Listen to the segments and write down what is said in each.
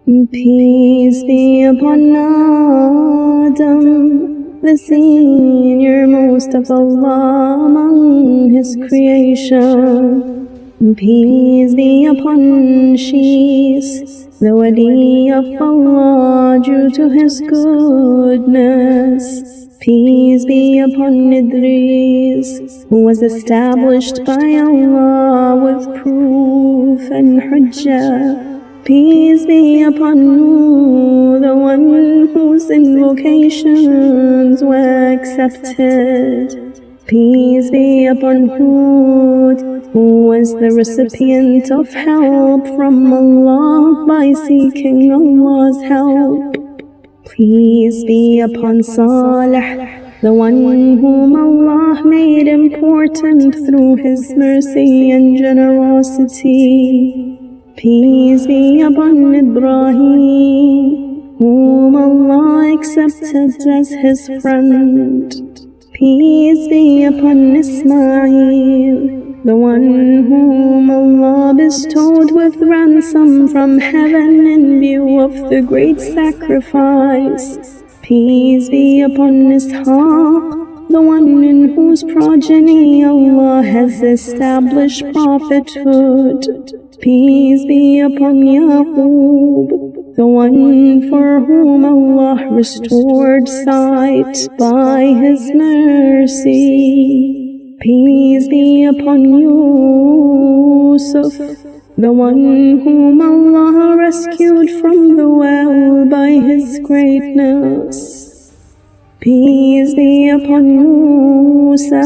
Peace be upon Adam, the senior most of Allah among his creation. Peace be upon Shis, the wali of Allah due to his goodness. Peace be upon Idris, who was established by Allah with proof and hujjah. Peace be upon Nuh, the one whose invocations were accepted. Peace be upon Hud, who was the recipient of help from Allah by seeking Allah's help. Peace be upon Salih, the one whom Allah made important through His mercy and generosity. Peace be upon Ibrahim, whom Allah accepted as His friend. Peace be upon Ismail, the one whom Allah bestowed with ransom from heaven in view of the great sacrifice. Peace be upon Ishaq, the one in whose progeny Allah has established prophethood. Peace be upon Yaqub, the one for whom Allah restored sight by His mercy. Peace be upon Yusuf, the one whom Allah rescued from the well by His greatness. Peace be upon Musa,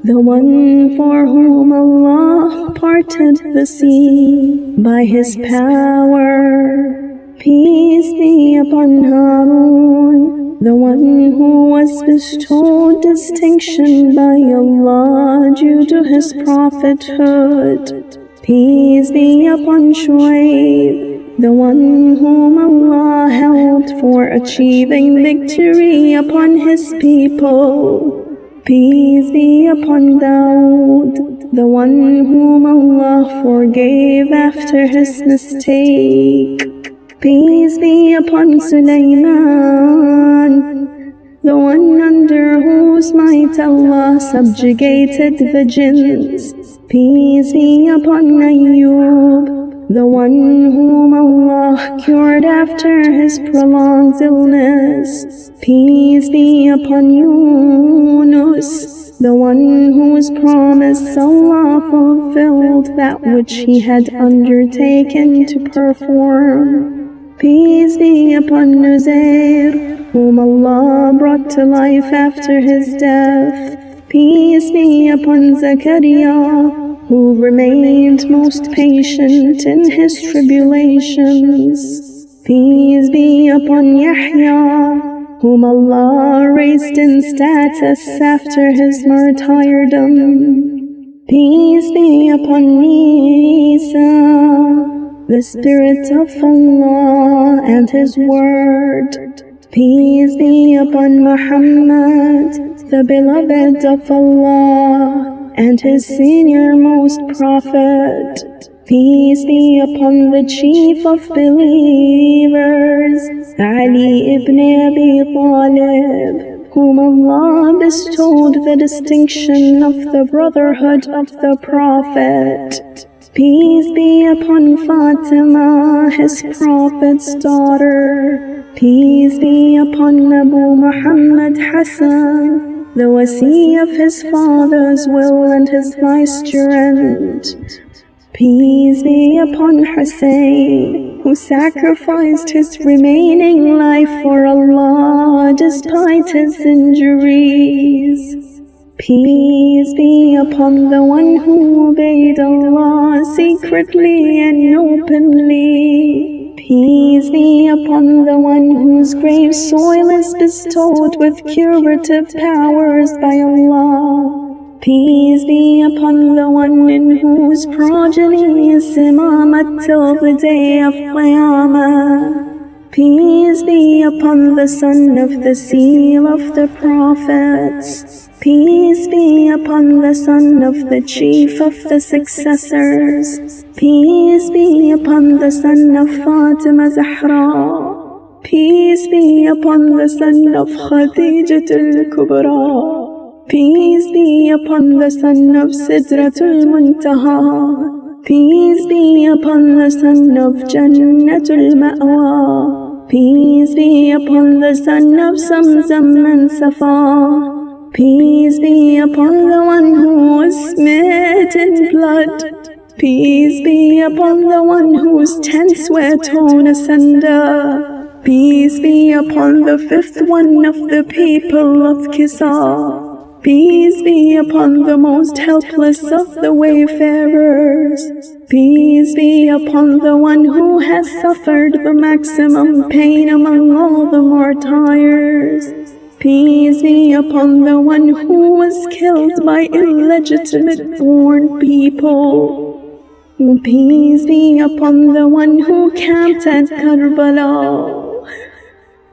the one for whom Allah parted the sea by His power. Peace be upon Harun, the one who was bestowed distinction by Allah due to his prophethood. Peace be upon Shuaib, the one whom Allah helped for achieving victory upon His people. Peace be upon Daud, the one whom Allah forgave after his mistake. Peace be upon Sulaiman, the one under whose might Allah subjugated the jinns. Peace be upon Ayyub, the one whom Allah cured after his prolonged illness. Peace be upon Yunus, the one whose promise Allah fulfilled that which he had undertaken to perform. Peace be upon Nuzair, whom Allah brought to life after his death. Peace be upon Zakaria, who remained most patient in his tribulations. Peace be upon Yahya, whom Allah raised in status after his martyrdom. Peace be upon Isa, the Spirit of Allah and His Word. Peace be upon Muhammad, the beloved of Allah and His senior-most prophet. Peace be upon the chief of believers, Ali ibn Abi Talib, whom Allah bestowed the distinction of the brotherhood of the Prophet. Peace be upon Fatima, his Prophet's daughter. Peace be upon Abu Muhammad Hassan, the wasi of his father's will and his vicegerent. Peace be upon Hussein, who sacrificed his remaining life for Allah despite his injuries. Peace be upon the one who obeyed Allah secretly and openly. Peace be upon the one whose grave soil is bestowed with curative powers by Allah. Peace be upon the one in whose progeny is imamat till the day of Qiyamah. Peace be upon the son of the seal of the prophets. Peace be upon the son of the chief of the successors. Peace be upon the son of Fatima Zahra. Peace be upon the son of Khadijat al-Kubra. Peace be upon the son of Sidrat al-Muntaha. Peace be upon the son of Jannat al-Ma'wa. Peace be upon the son of Zamzam and Safa. Peace be upon the one who was smitten in blood. Peace be upon the one whose tents were torn asunder. Peace be upon the fifth one of the people of Kisa. Peace be upon the most helpless of the wayfarers. Peace be upon the one who has suffered the maximum pain among all the martyrs. Peace be upon the one who was killed by illegitimate born people. Peace be upon the one who camped at Karbala.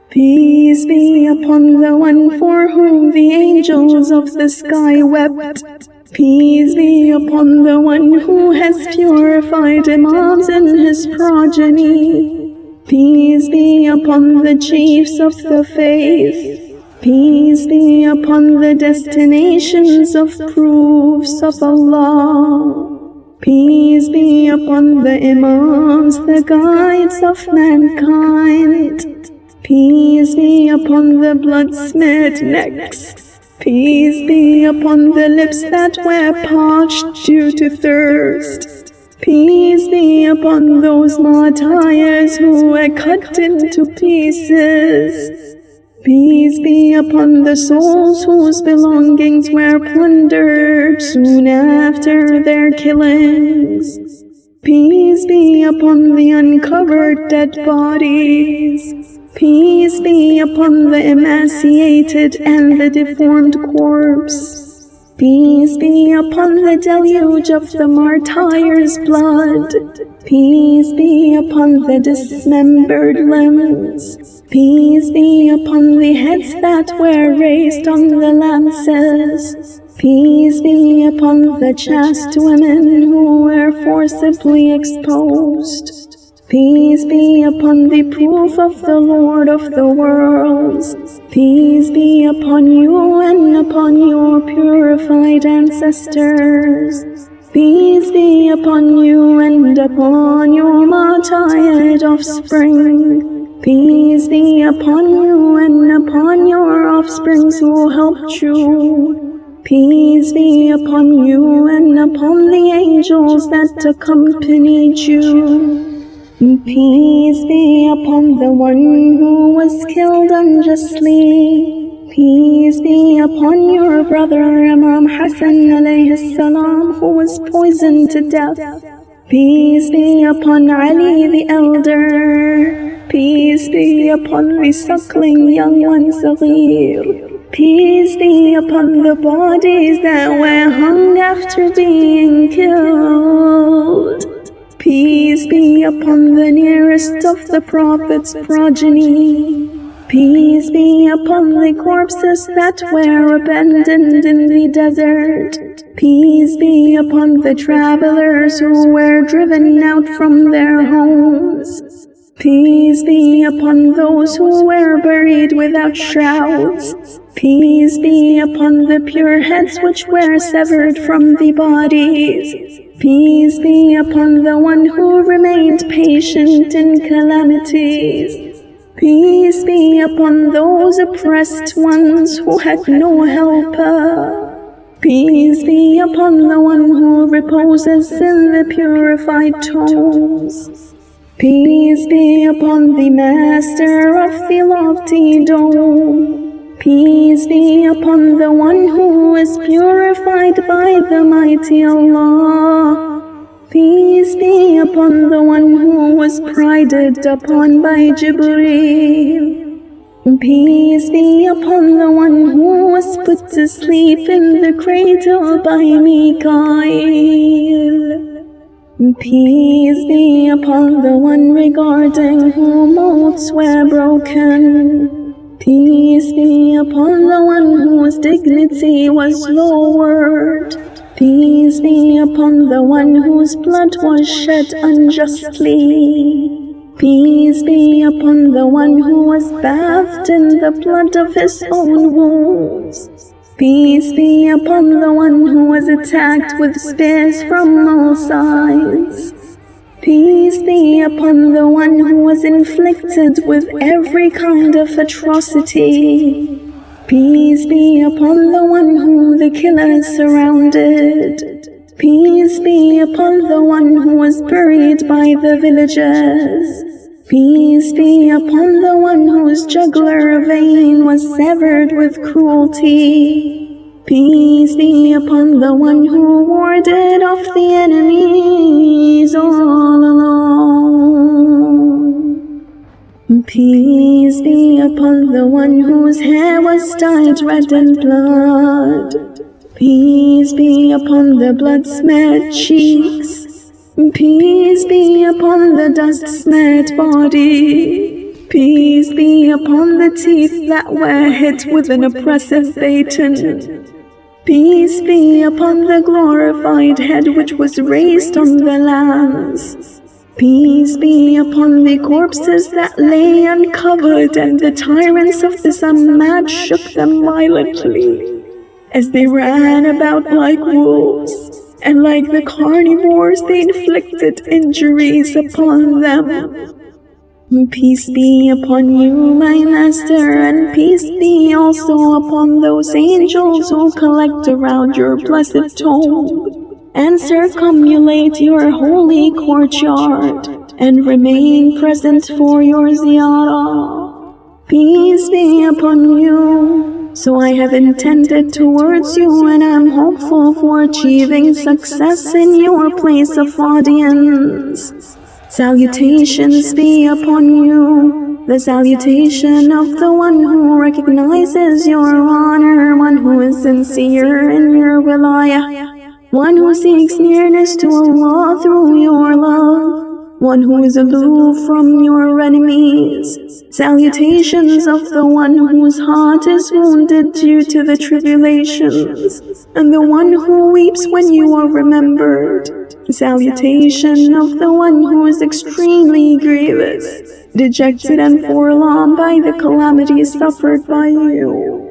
Peace be upon the one for whom the angels of the sky wept. Peace be upon the one who has purified imams and his progeny. Peace be upon the chiefs of the faith. Peace be upon the destinations of proofs of Allah. Peace be upon the imams, the guides of mankind. Peace be upon the blood-smeared necks. Peace be upon the lips that were parched due to thirst. Peace be upon those martyrs who were cut into pieces. Peace be upon the souls whose belongings were plundered soon after their killings. Peace be upon the uncovered dead bodies. Peace be upon the emaciated and the deformed corpse. Peace be upon the deluge of the martyr's blood. Peace be upon the dismembered limbs. Peace be upon the heads that were raised on the lances. Peace be upon the chaste women who were forcibly exposed. Peace be upon the proof of the Lord of the worlds. Peace be upon you and upon your purified ancestors. Peace be upon you and upon your martyred offspring. Peace be upon you and upon your offsprings who helped you. Peace be upon you and upon the angels that accompanied you. Peace be upon the one who was killed unjustly. Peace be upon your brother Imam Hassan alayhi salam, who was poisoned to death. Peace be upon Ali the elder. Peace be upon the suckling young one Saghir. Peace be upon the bodies that were hung after being killed. Peace be upon the nearest of the Prophet's progeny. Peace be upon the corpses that were abandoned in the desert. Peace be upon the travelers who were driven out from their homes. Peace be upon those who were buried without shrouds. Peace be upon the pure heads which were severed from the bodies. Peace be upon the one who remained patient in calamities. Peace be upon those oppressed ones who had no helper. Peace be upon the one who reposes in the purified tombs. Peace be upon the master of the lofty dome. Peace be upon the one who is purified by the mighty Allah. Peace be upon the one who was prided upon by Jibreel. Peace be upon the one who was put to sleep in the cradle by Mikael. Peace be upon the one regarding whom oaths were broken. Peace be upon the one whose dignity was lowered. Peace be upon the one whose blood was shed unjustly. Peace be upon the one who was bathed in the blood of his own wounds. Peace be upon the one who was attacked with spears from all sides. Peace be upon the one who was inflicted with every kind of atrocity. Peace be upon the one whom the killers surrounded. Peace be upon the one who was buried by the villagers. Peace be upon the one whose jugular vein was severed with cruelty. Peace be upon the one who warded off the enemies all along. Peace be upon the one whose hair was dyed red in blood. Peace be upon the blood-smeared cheeks. Peace be upon the dust-smeared body. Peace be upon the teeth that were hit with an oppressive baton. Peace be upon the glorified head which was raised on the lands. Peace be upon the corpses that lay uncovered, and the tyrants of the Samad shook them violently, as they ran about like wolves, and like the carnivores they inflicted injuries upon them. Peace be upon you, my master, and peace be also upon those angels who collect around your blessed tomb and circumambulate your holy courtyard and remain present for your ziyarah. Peace be upon you. So I have intended towards you, and I'm hopeful for achieving success in your place of audience. Salutations be upon you, the salutation of the one who recognizes your honor, one who is sincere in your wilayah, one who seeks nearness to Allah through your love, one who is aloof from your enemies. Salutations of the one whose heart is wounded due to the tribulations, and the one who weeps when you are remembered. Salutation of the one who is extremely grievous, dejected and forlorn by the calamities suffered by you.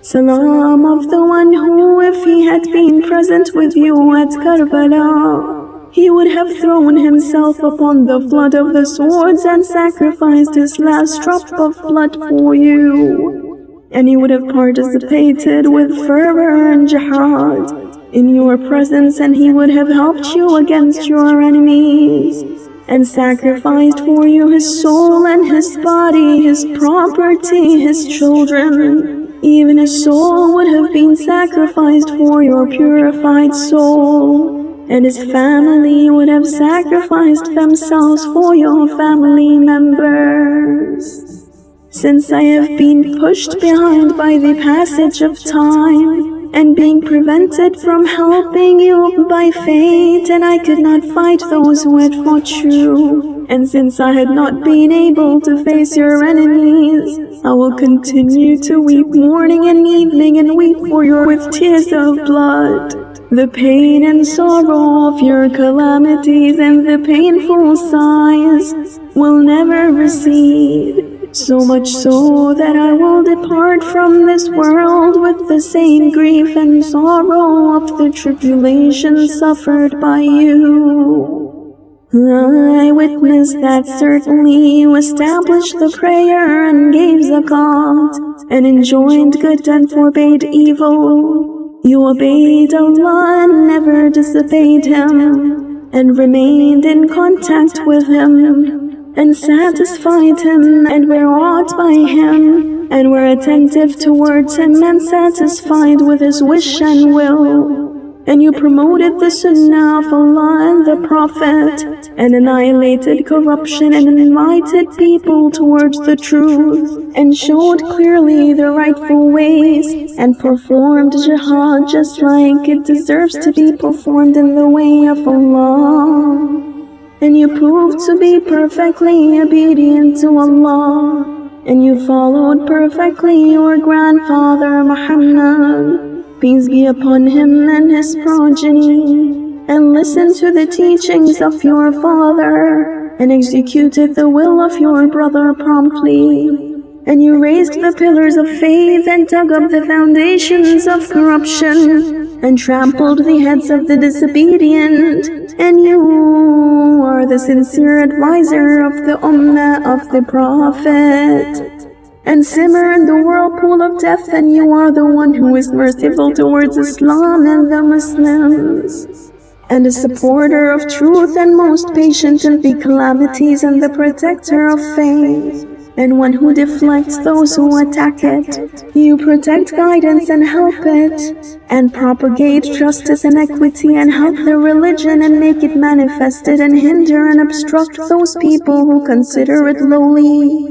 Salam of the one who, if he had been present with you at Karbala, he would have thrown himself upon the flood of the swords and sacrificed his last drop of blood for you. And he would have participated with fervor and jihad in your presence, and he would have helped you against your enemies, and sacrificed for you his soul and his body, his property, his children. Even his soul would have been sacrificed for your purified soul, and his family would have sacrificed themselves for your family members. Since I have been pushed behind by the passage of time, and being prevented from helping you by fate, and I could not fight those who had fought you, and since I had not been able to face your enemies, I will continue to weep morning and evening, and weep for you with tears of blood. The pain and sorrow of your calamities and the painful sighs will never recede. So much so that I will depart from this world with the same grief and sorrow of the tribulation suffered by you. I witnessed that certainly you established the prayer and gave zakat, and enjoined good and forbade evil. You obeyed Allah and never disobeyed Him, and remained in contact with Him, and satisfied Him, and were awed by Him, and were attentive towards Him, and satisfied with His wish and will. And you promoted the Sunnah of Allah and the Prophet, and annihilated corruption, and invited people towards the truth, and showed clearly the rightful ways, and performed jihad just like it deserves to be performed in the way of Allah. And you proved to be perfectly obedient to Allah, and you followed perfectly your grandfather Muhammad, peace be upon him and his progeny, and listened to the teachings of your father, and executed the will of your brother promptly. And you raised the pillars of faith and dug up the foundations of corruption, and trampled the heads of the disobedient, and you are the sincere advisor of the Ummah of the Prophet. And simmer in the whirlpool of death, and you are the one who is merciful towards Islam and the Muslims, and a supporter of truth, and most patient in the calamities, and the protector of faith, and one who deflects those who attack it. You protect guidance and help it, and propagate justice and equity, and help the religion and make it manifested, and hinder and obstruct those people who consider it lowly,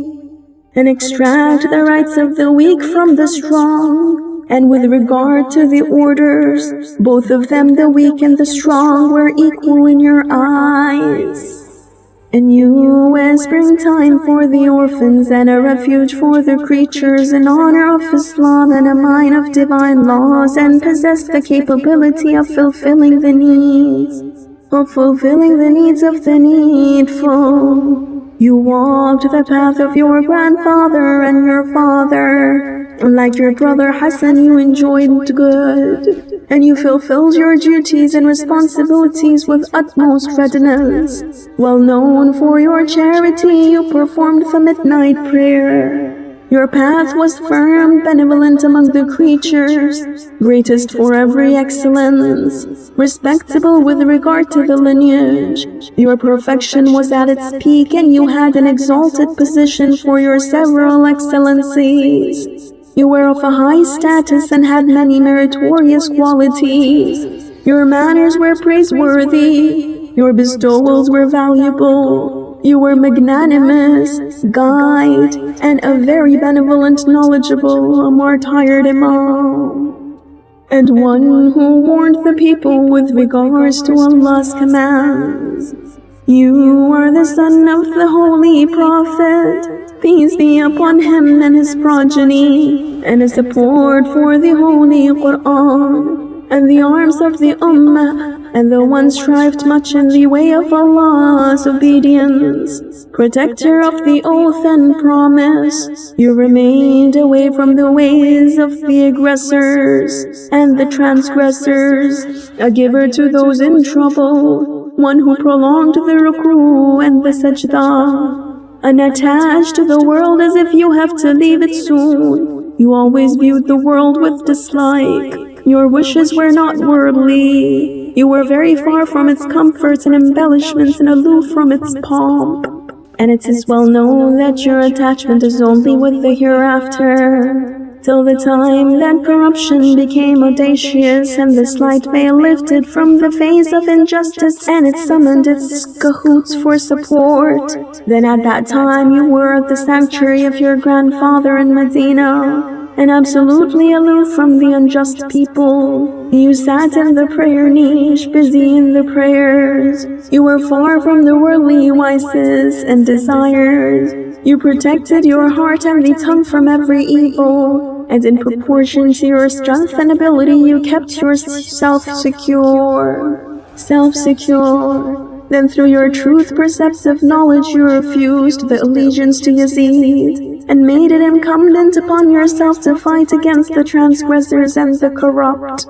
and extract the rights of the weak from the strong. And with regard to the orders, both of them, the weak and the strong, were equal in your eyes. And you, a springtime for the orphans, and a refuge for the creatures, in honor of Islam, and a mind of divine laws, and possess the capability of fulfilling the needs of the needful. You walked the path of your grandfather and your father. Like your brother Hassan, you enjoyed good, and you fulfilled your duties and responsibilities with utmost readiness. Well known for your charity, you performed the midnight prayer. Your path was firm, benevolent among the creatures, greatest for every excellence, respectable with regard to the lineage. Your perfection was at its peak, and you had an exalted position for your several excellencies. You were of a high status and had many meritorious qualities. Your manners were praiseworthy. Your bestowals were valuable. You were magnanimous, guide, and a very benevolent, knowledgeable, martyred Imam, and one who warned the people with regards to Allah's commands. You are the son of the Holy Prophet, peace be upon him and his progeny, and a support for the Holy Quran, and the arms of the Ummah, and the one strived much in the way of Allah's obedience, protector of the oath and promise. You remained away from the ways of the aggressors and the transgressors, a giver to those in trouble, one who prolonged the ruku and the sajda, unattached to the world as if you have to leave it soon. You always viewed the world with dislike. Your wishes were not worldly. You were very far from its comforts and embellishments, and aloof from its pomp. And it is well known that your attachment is only with the hereafter, till the time that corruption became audacious, and the slight veil lifted from the face of injustice, and it summoned its cahoots for support. Then at that time you were at the sanctuary of your grandfather in Medina, and absolutely aloof from the unjust people. You sat in the prayer niche, busy in the prayers. You were far from the worldly vices and desires. You protected your heart and the tongue from every evil, and in proportion to your strength and ability you kept yourself secure. Then through your truth-perceptive knowledge you refused the allegiance to Yazid, and made it incumbent upon yourself to fight against the transgressors and the corrupt.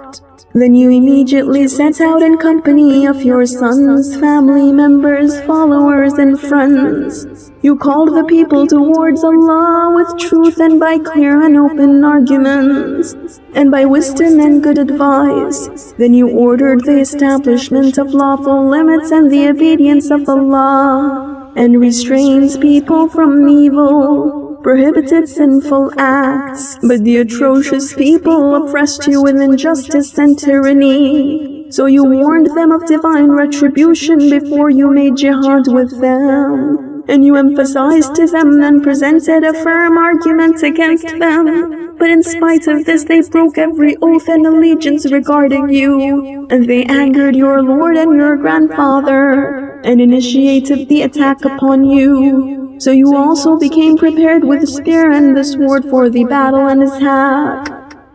Then you immediately set out in company of your sons, family members, followers, and friends. You called the people towards Allah with truth, and by clear and open arguments, and by wisdom and good advice. Then you ordered the establishment of lawful limits and the obedience of Allah, and restrained people from evil, prohibited sinful acts, but the atrocious people oppressed you with injustice and tyranny. So you warned them of divine retribution before you made jihad with them, and you emphasized to them and presented a firm argument against them. But in spite of this, they broke every oath and allegiance regarding you, and they angered your Lord and your grandfather, and initiated the attack upon you. So you also became prepared with the spear and the sword for the battle and attack.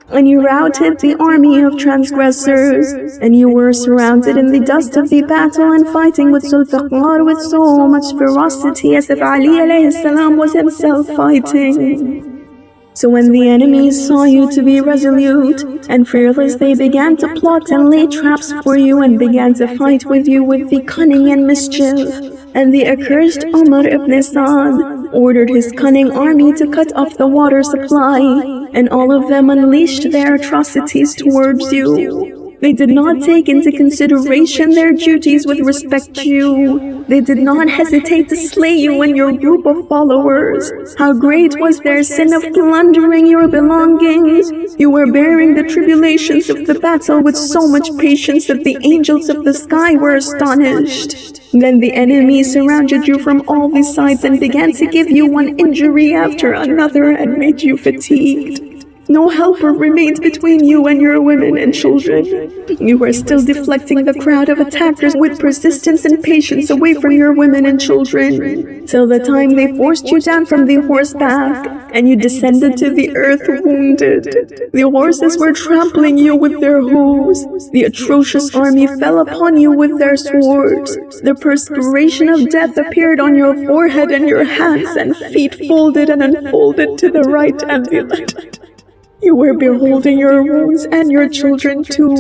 And you routed the army of transgressors, and you were surrounded in the dust of the battle and fighting with Zulfiqar with so much ferocity as if Ali alayhi salam was himself fighting. So when the enemies saw you to be resolute and fearless, they began to plot and lay traps for you and began to fight with you with the cunning and mischief. And the accursed Umar ibn Sa'd ordered his cunning army to cut off the water supply, and all of them unleashed their atrocities towards you. They did not take into consideration their duties with respect to you. They did not hesitate to slay you and your group of followers. How great was their sin of plundering your belongings. You were bearing the tribulations of the battle with so much patience that the angels of the sky were astonished. Then the enemy surrounded you from all the sides and began to give you one injury after another and made you fatigued. No helper remained between you and your women and children. You were still deflecting the crowd of attackers with persistence and patience away from your women and children, till the time they forced you down from the horseback, and you descended to the earth wounded. The horses were trampling you with their hooves. The atrocious army fell upon you with their swords. The perspiration of death appeared on your forehead, and your hands and feet folded and unfolded to the right and the left. You were beholding your wounds and your children too,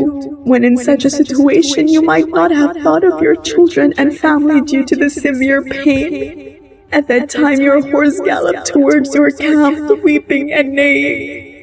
when in such a situation you might not have thought of your children and family due to the severe pain. At that time your horse galloped towards your camp, weeping and neighing.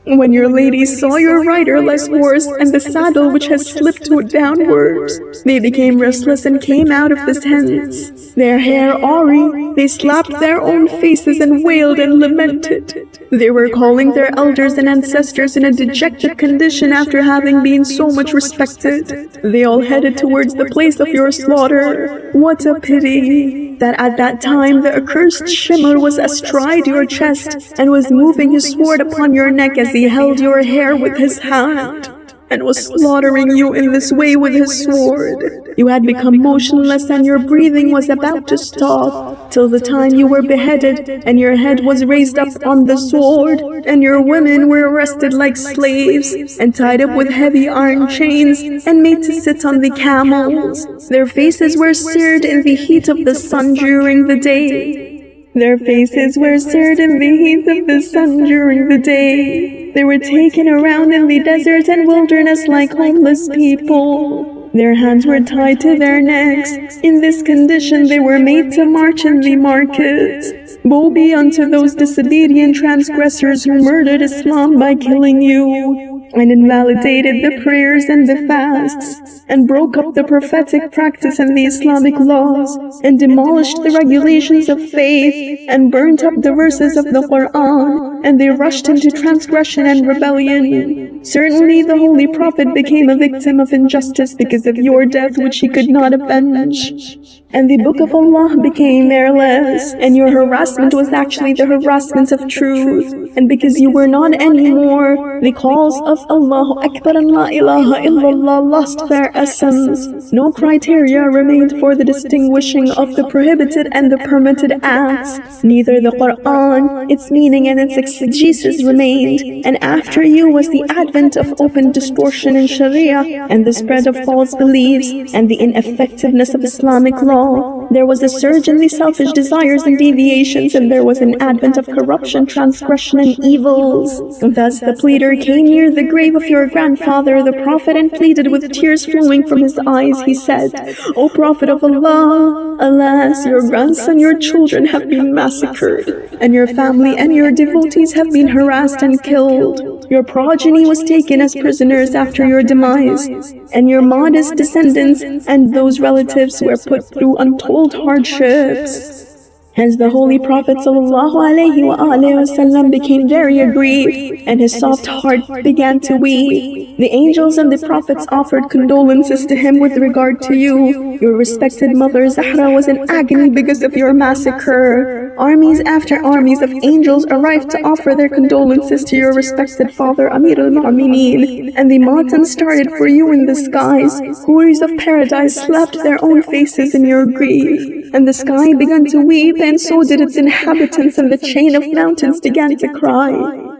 When your ladies saw your riderless horse and the saddle which has slipped downwards, they became restless and came out of the tents. Their hair awry, they slapped their own faces and wailed and lamented. They were calling their elders and ancestors in a dejected condition after having been so much respected. They all headed towards the place of your slaughter. What a pity that at that time the accursed Shimmer was astride your chest and was moving his sword upon your neck as he held your hair with his hand, and was slaughtering you in this way with his sword. You had become motionless and your breathing was about to stop, till the time you were beheaded and your head was raised up on the sword, and your women were arrested like slaves and tied up with heavy iron chains and made to sit on the camels. Their faces were seared in the heat of the sun during the day. Their faces were seared in the heat of the sun during the day. They were taken around in the desert and wilderness like homeless people. Their hands were tied to their necks. In this condition they were made to march in the markets. Woe be unto those disobedient transgressors who murdered Islam by killing you, and invalidated the prayers and the fasts, and broke up the prophetic practice and the Islamic laws, and demolished the regulations of faith, and burnt up the verses of the Quran, and they rushed into transgression and rebellion. Certainly the Holy Prophet became a victim of injustice because of your death which he could not avenge. And the Book of Allah became airless, and your harassment was actually the harassment of truth. And because you were not anymore, the calls of Allahu Akbar and La ilaha illallah lost their essence. No criteria remained for the distinguishing of the prohibited and the permitted acts. Neither the Quran, its meaning and its exegesis remained. And after you was the advent of open distortion in Sharia, and the spread of false beliefs, and the ineffectiveness of Islamic law. There was a surge in the selfish desires and deviations, and there was an advent of corruption, transgression, and evils. Thus the pleader came near the grave of your grandfather, the Prophet, and pleaded with tears flowing from his eyes. He said, O Prophet of Allah, alas, your grandson, your children have been massacred, and your family and your devotees have been harassed and killed. Your progeny was taken as prisoners after your demise, and your modest descendants and those relatives were put through untold hardships. Hence the Holy Prophet ﷺ became very aggrieved, and his soft heart began to weep. The angels and the prophets offered condolences to him with regard to you. Your respected mother Zahra was in agony because of your massacre. armies after armies of angels arrived to offer their condolences to your respected father, Amir al-Mu'mineen, and the matam started for you in the skies. Houris of paradise slapped their own faces in your grief, and the sky began to weep, and so did its inhabitants, and the chain of mountains began to cry,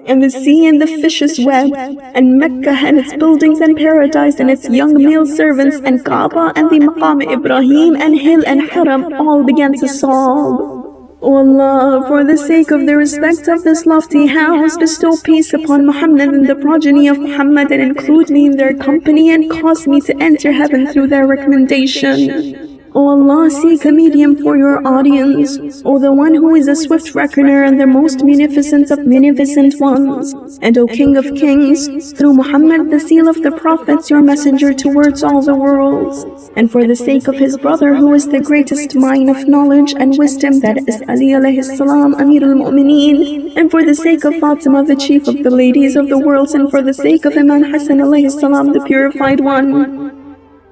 and the sea and the fishes wept, and Mecca and its buildings and paradise and its young male servants and Kaaba and the Maqam Ibrahim and Hill and Haram all began to sob. O Allah, for the sake of the respect of this lofty house, bestow peace upon Muhammad and the progeny of Muhammad, and include me in their company and cause me to enter heaven through their recommendation. O Allah, seek a medium for your audience, O the one who is a swift reckoner and the most munificent of munificent ones, and O King of kings, through Muhammad, the seal of the prophets, your messenger towards all the worlds, and for the sake of his brother who is the greatest mine of knowledge and wisdom, that is Ali alayhi salam, Amir al-Mu'mineen, and for the sake of Fatima, the chief of the ladies of the worlds, and for the sake of Imam Hassan alayhi salam, the purified one,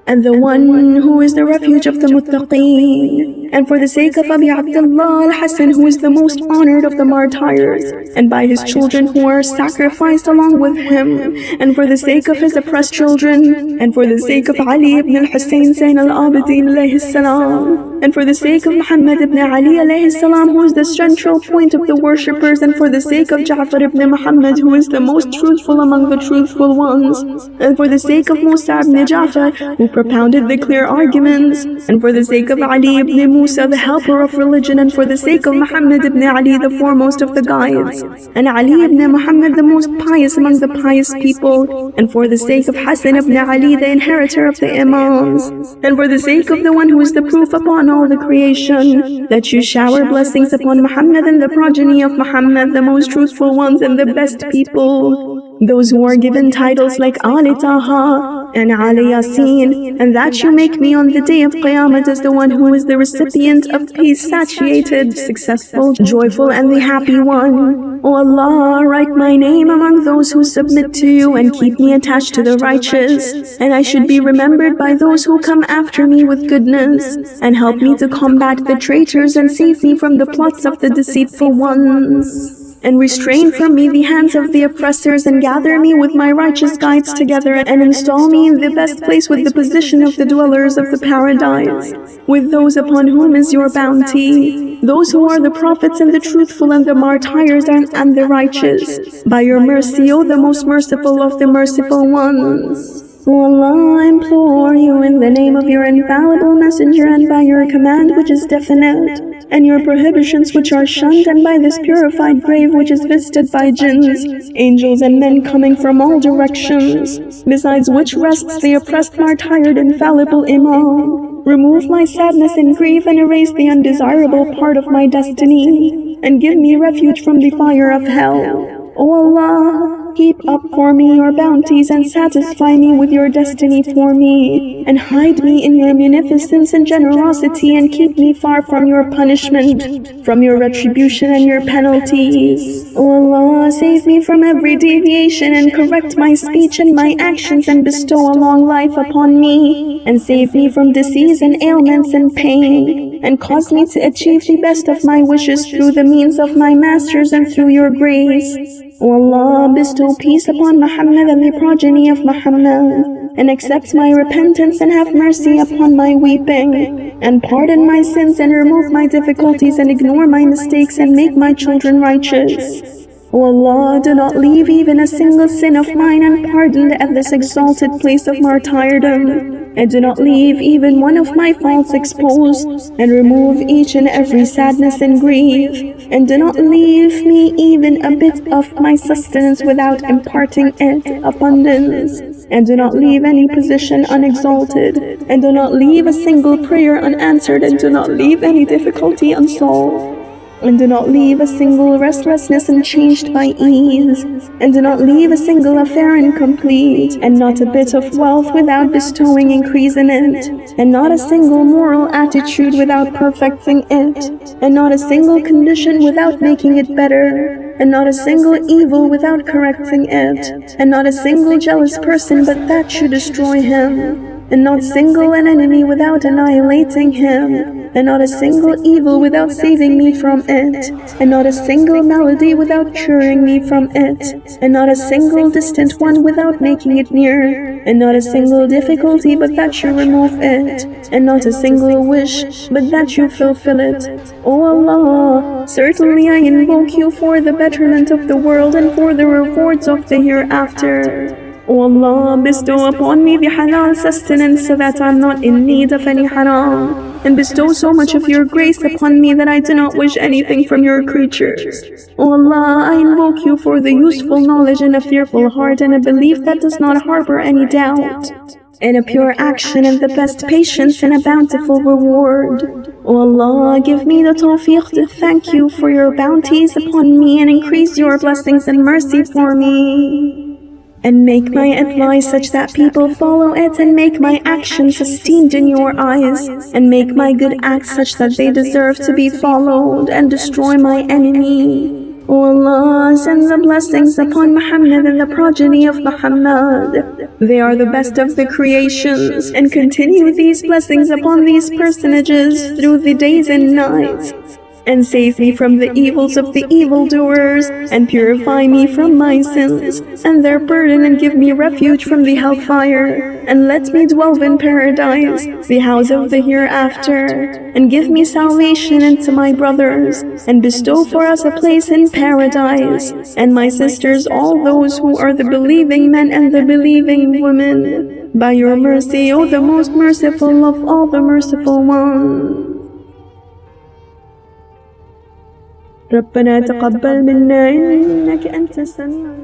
and the one who is the refuge of the muttaqeen, and for the sake of Abi Abdullah al-Hassan, who is the most honored of the martyrs, and by his children who are sacrificed along with him, and for the sake of his oppressed children, and for the sake of Ali ibn al-Hussein Zain al-Abidin alayhi salam, and for the sake of Muhammad ibn Ali alayhi salam, who is the central point of the worshippers, and for the sake of Ja'far ibn Muhammad, who is the most truthful among the truthful ones, and for the sake of Musa ibn Ja'far, who propounded the clear arguments, and for the sake of Ali ibn Musa, the helper of religion, and for the sake of Muhammad ibn Ali, the foremost of the guides, and Ali ibn Muhammad, the most pious among the pious people, and for the sake of Hassan ibn Ali, the inheritor of the Imams, and for the sake of the one who is the proof upon all the creation, that you shower blessings upon Muhammad and the progeny of Muhammad, the most truthful ones and the best people, those who are given titles like Ali Taha and Ali Yasin, and that you make me on the day of Qiyamah as the one who is the recipient of peace, satiated, successful, joyful, and the happy one. O Allah, write my name among those who submit to you and keep me attached to the righteous, and I should be remembered by those who come after me with goodness, and help me to combat the traitors and save me from the plots of the deceitful ones, and restrain from me the hands of the oppressors, and gather me with my righteous guides together, and install me in the best place with the position of the dwellers of the paradise, with those upon whom is your bounty, those who are the prophets and the truthful and the martyrs and the righteous, by your mercy, O the most merciful of the merciful ones. O Allah, I implore you in the name of your infallible messenger, and by your command which is definite, and your prohibitions which are shunned, and by this purified grave which is visited by jinns, angels and men coming from all directions, besides which rests the oppressed, martyred, infallible Imam. Remove my sadness and grief, and erase the undesirable part of my destiny, and give me refuge from the fire of hell. O Allah, heap up for me your bounties, and satisfy me with your destiny for me, and hide me in your munificence and generosity, and keep me far from your punishment, from your retribution and your penalties. O Allah, save me from every deviation, and correct my speech and my actions, and bestow a long life upon me, and save me from disease and ailments and pain, and cause me to achieve the best of my wishes through the means of my masters and through your grace. O Allah, bestow peace upon Muhammad and the progeny of Muhammad, and accept my repentance, and have mercy upon my weeping, and pardon my sins, and remove my difficulties, and ignore my mistakes, and make my children righteous. O Allah, do not leave even a single sin of mine unpardoned at this exalted place of martyrdom, and do not leave even one of my faults exposed, and remove each and every sadness and grief, and do not leave me even a bit of my sustenance without imparting it abundance, and do not leave any position unexalted, and do not leave a single prayer unanswered, and do not leave any difficulty unsolved, and do not leave a single restlessness unchanged by ease, and do not leave a single affair incomplete, and not a bit of wealth without bestowing increase in it, and not a single moral attitude without perfecting it, and not a single condition without making it better, and not a single evil without correcting it, and not a single jealous person but that should destroy him. and not single an enemy without annihilating him, and not a single evil without saving me from it, and not a single malady without curing me from it, and not a single distant one without making it near, and not a single difficulty but that you remove it, and not a single wish but that you fulfill it. O Allah, certainly I invoke you for the betterment of the world and for the rewards of the hereafter. O Allah, bestow upon me the halal sustenance so that I'm not in need of any haram, and bestow so much of your grace upon me that I do not wish anything from your creatures. O Allah, I invoke you for the useful knowledge and a fearful heart and a belief that does not harbor any doubt, and a pure action and the best patience and a bountiful reward. O Allah, give me the tawfiq to thank you for your bounties upon me and increase your blessings and mercy for me. And make my advice such that people follow it, and make my actions esteemed in your eyes, and make my good acts such that they deserve to be followed, and destroy my enemy. O Allah, send the blessings upon Muhammad and the progeny of Muhammad. They are the best of the creations, and continue these blessings upon these personages through the days and nights. And save me from the evils of the evildoers, and purify me from my sins and their burden, and give me refuge from the hellfire, and let me dwell in paradise, the house of the hereafter, and give me salvation into my brothers, and bestow for us a place in paradise, and my sisters, all those who are the believing men and the believing women, by your mercy, O the most merciful of all the merciful ones. ربنا تقبل منا إنك أنت السميع العليم.